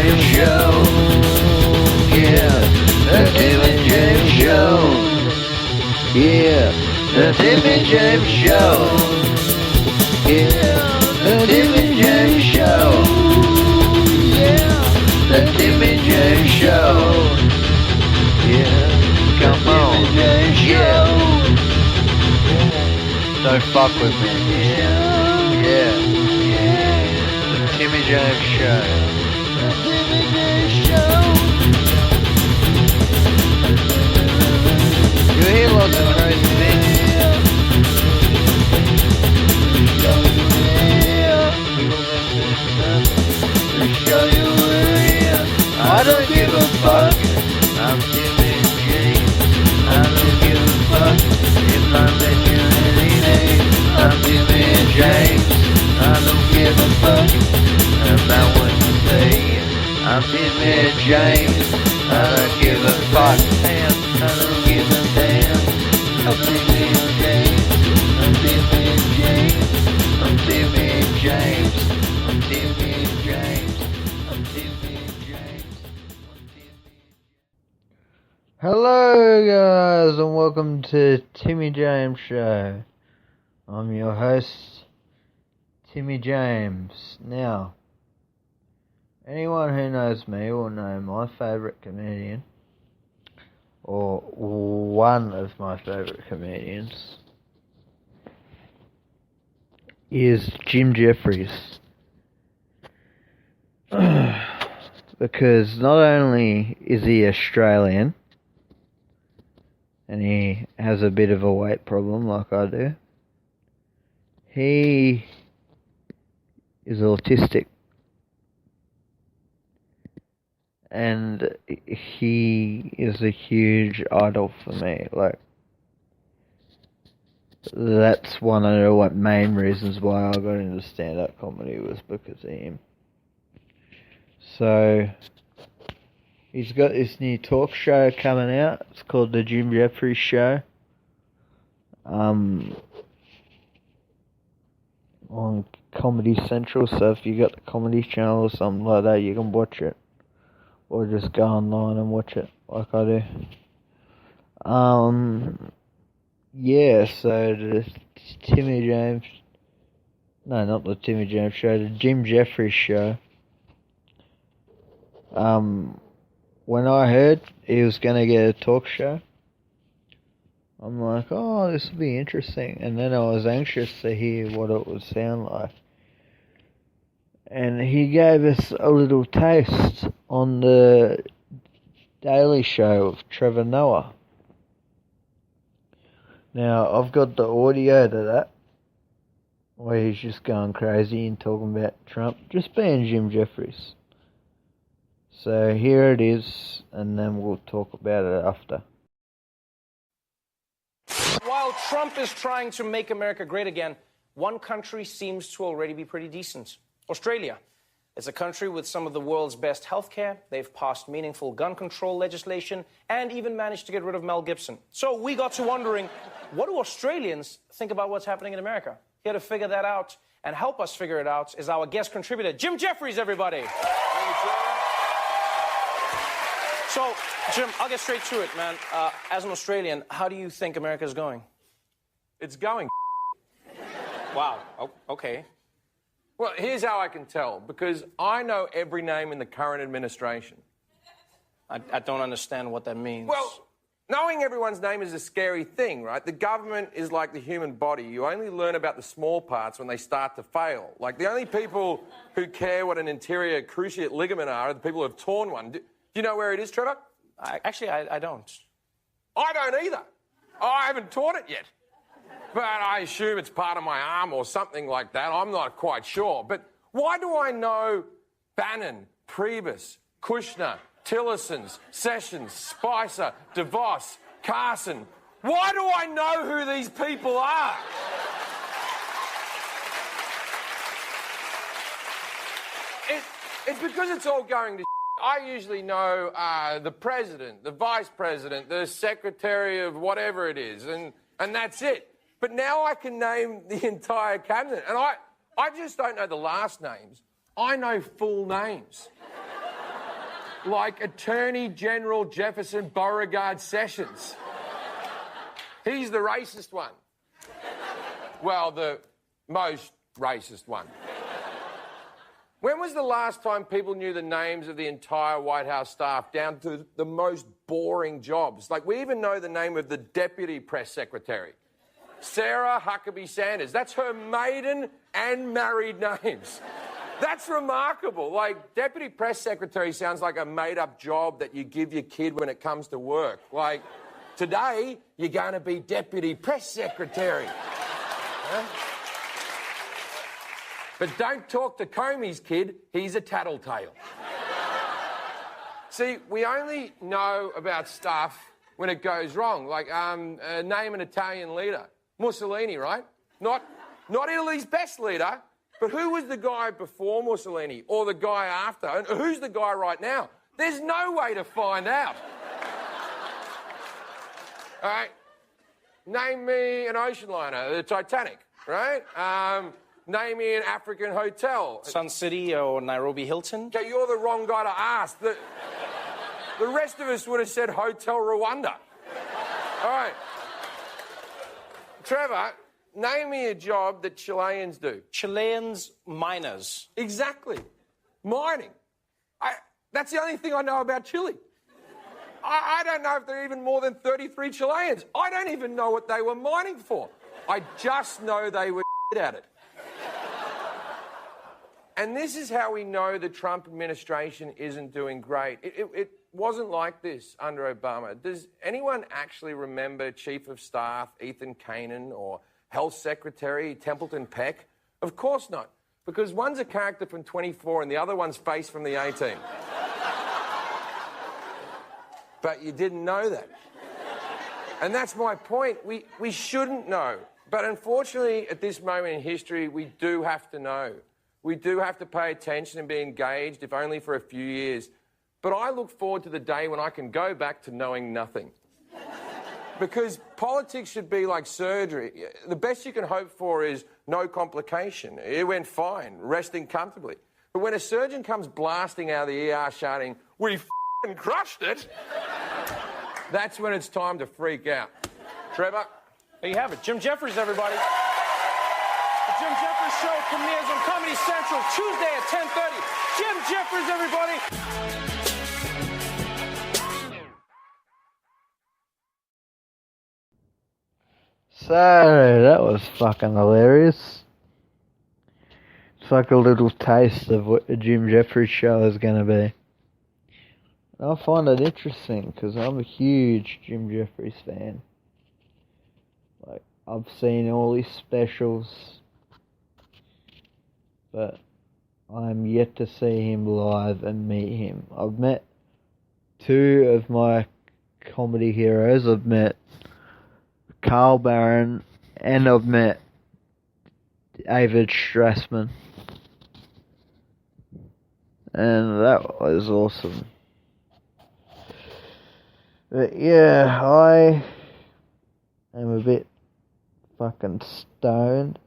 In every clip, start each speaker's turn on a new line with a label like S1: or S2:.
S1: James Show. Yeah, the Tim and James Show. Yeah, the Tim and James Show. Yeah, the Tim and James Show. Yeah, the Tim and James Show. Yeah, come on. Yeah. Don't fuck with me. Yeah. The Timmy James Show. The Timmy James Show. You hear lots of crazy things. I don't give a fuck. I'm Timmy James. I don't give a fuck if I mention any name. I'm Timmy James. I don't give a fuck about what you say. I'm Timmy James. I don't give a fuck. Damn, I don't give a damn. I'm Timmy James. I'm Timmy James. I'm Timmy James. I'm Timmy James. I'm Timmy James. Hello guys and welcome to Timmy James Show. I'm your host, Timmy James. Now, anyone who knows me will know my favourite comedian, or one of my favourite comedians, is Jim Jefferies. Because not only is he Australian, and he has a bit of a weight problem like I do, he is autistic. And he is a huge idol for me. Like, that's one of the main reasons why I got into stand-up comedy was because of him. So, he's got this new talk show coming out. It's called The Jim Jefferies Show. On Comedy Central, so if you got the Comedy Channel or something like that, you can watch it. Or just go online and watch it, like I do. Yeah, so the Timmy James... No, not the Timmy James Show, the Jim Jefferies Show. When I heard he was going to get a talk show, I'm like, oh, this will be interesting. And then I was anxious to hear what it would sound like. And he gave us a little taste on the Daily Show of Trevor Noah. Now, I've got the audio to that, where he's just going crazy and talking about Trump, just being Jim Jefferies. So here it is, and then we'll talk about it after.
S2: While Trump is trying to make America great again, one country seems to already be pretty decent. Australia. It's a country with some of the world's best healthcare. They've passed meaningful gun control legislation and even managed to get rid of Mel Gibson. So we got to wondering, what do Australians think about what's happening in America? Here to figure that out and help us figure it out is our guest contributor, Jim Jefferies, everybody. So, Jim, I'll get straight to it, man. As an Australian, how do you think America's going?
S3: It's going.
S2: Wow, okay.
S3: Well, here's how I can tell, because I know every name in the current administration.
S2: I don't understand what that means.
S3: Well, knowing everyone's name is a scary thing, right? The government is like the human body. You only learn about the small parts when they start to fail. Like, the only people who care what an anterior cruciate ligament are the people who have torn one. Do you know where it is, Trevor?
S2: Actually, I don't.
S3: I don't either. I haven't torn it yet. But I assume it's part of my arm or something like that. I'm not quite sure. But why do I know Bannon, Priebus, Kushner, Tillersons, Sessions, Spicer, DeVos, Carson? Why do I know who these people are? It's because it's all going to I usually know the president, the vice president, the secretary of whatever it is, and that's it. But now I can name the entire cabinet, and I just don't know the last names. I know full names. like Attorney General Jefferson Beauregard Sessions. He's the racist one. Well, the most racist one. When was the last time people knew the names of the entire White House staff down to the most boring jobs? Like, we even know the name of the deputy press secretary, Sarah Huckabee Sanders. That's her maiden and married names. That's remarkable. Like, deputy press secretary sounds like a made-up job that you give your kid when it comes to work. Like, today, you're going to be deputy press secretary. Huh? But don't talk to Comey's kid, he's a tattletale. See, we only know about stuff when it goes wrong. Like, name an Italian leader. Mussolini, right? Not Italy's best leader, but who was the guy before Mussolini or the guy after? And who's the guy right now? There's no way to find out. All right? Name me an ocean liner, the Titanic, right? Name me an African hotel.
S2: Sun City or Nairobi Hilton?
S3: Okay, you're the wrong guy to ask. The rest of us would have said Hotel Rwanda. All right. Trevor, name me a job that Chileans do.
S2: Chileans, miners.
S3: Exactly. Mining. That's the only thing I know about Chile. I don't know if there are even more than 33 Chileans. I don't even know what they were mining for. I just know they were at it. And this is how we know the Trump administration isn't doing great. It wasn't like this under Obama. Does anyone actually remember Chief of Staff Ethan Kanan or Health Secretary Templeton Peck? Of course not, because one's a character from 24 and the other one's Face from the A-Team. But you didn't know that. And that's my point. We shouldn't know. But unfortunately, at this moment in history, we do have to know. We do have to pay attention and be engaged, if only for a few years. But I look forward to the day when I can go back to knowing nothing. Because politics should be like surgery. The best you can hope for is no complication. It went fine, resting comfortably. But when a surgeon comes blasting out of the ER shouting, "We f***ing crushed it," that's when it's time to freak out. Trevor?
S2: There you have it. Jim Jefferies, everybody. The Jim Jefferies Show premieres on Comedy Central Tuesday at 10:30. Jim Jefferies, everybody.
S1: So, that was fucking hilarious. It's like a little taste of what the Jim Jefferies Show is going to be. I find it interesting because I'm a huge Jim Jefferies fan. Like, I've seen all his specials, but I'm yet to see him live and meet him. I've met two of my comedy heroes. I've met Carl Barron and I've met David Strassman. And that was awesome. But yeah, I am a bit fucking stoned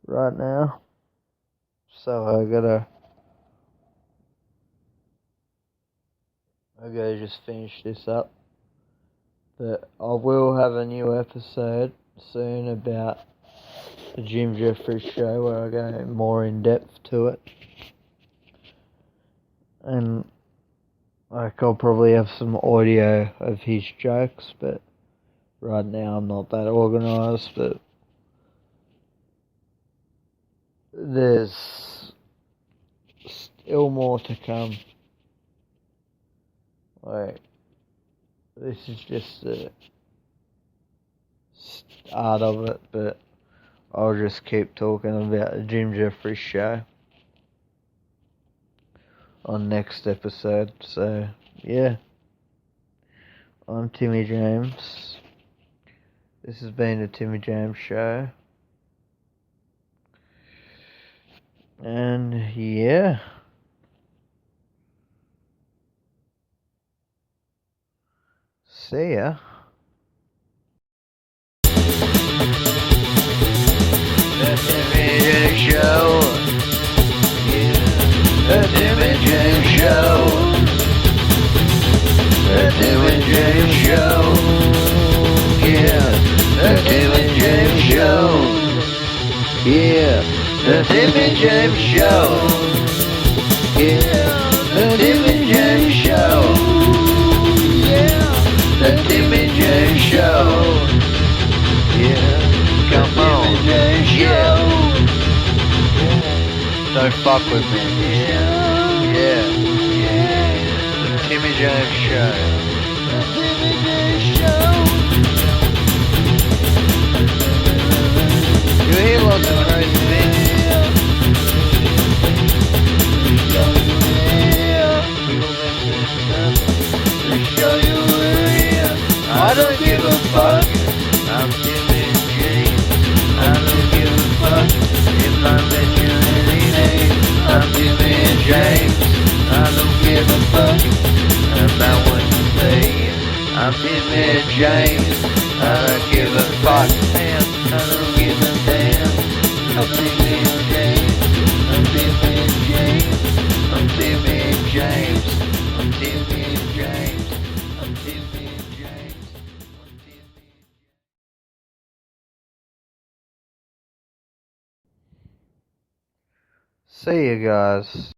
S1: right now. So I gotta just finish this up. But I will have a new episode soon about the Jim Jefferies Show where I go more in depth to it. And like, I'll probably have some audio of his jokes, but right now I'm not that organised, but there's still more to come. Like, this is just the start of it, but I'll just keep talking about the Jim Jefferies Show on next episode. So, yeah. I'm Timmy James. This has been the Timmy James Show. And, yeah. See ya. The Timmy James Show. Yeah. The Timmy James Show. Tim and James Show. Yeah, the Tim and James Show. Yeah, the Tim and James Show. Yeah, the Tim and James Show. Yeah, the Tim and James Show. Yeah, come on. Yeah. Don't fuck with me. Yeah, yeah, yeah. The Timmy James Show. The Timmy James Show. You hear lots of crazy things. I don't give a fuck. I'm Timmy James. I don't give a fuck if I'm mentioning. I'm Timmy James. I don't give a fuck about what you say. I'm Timmy James. I don't give a fuck. Man, I don't give a damn. I'm Timmy James. I'm Timmy James. I'm Timmy James. I'm Timmy James. I'm Timmy James. See you guys.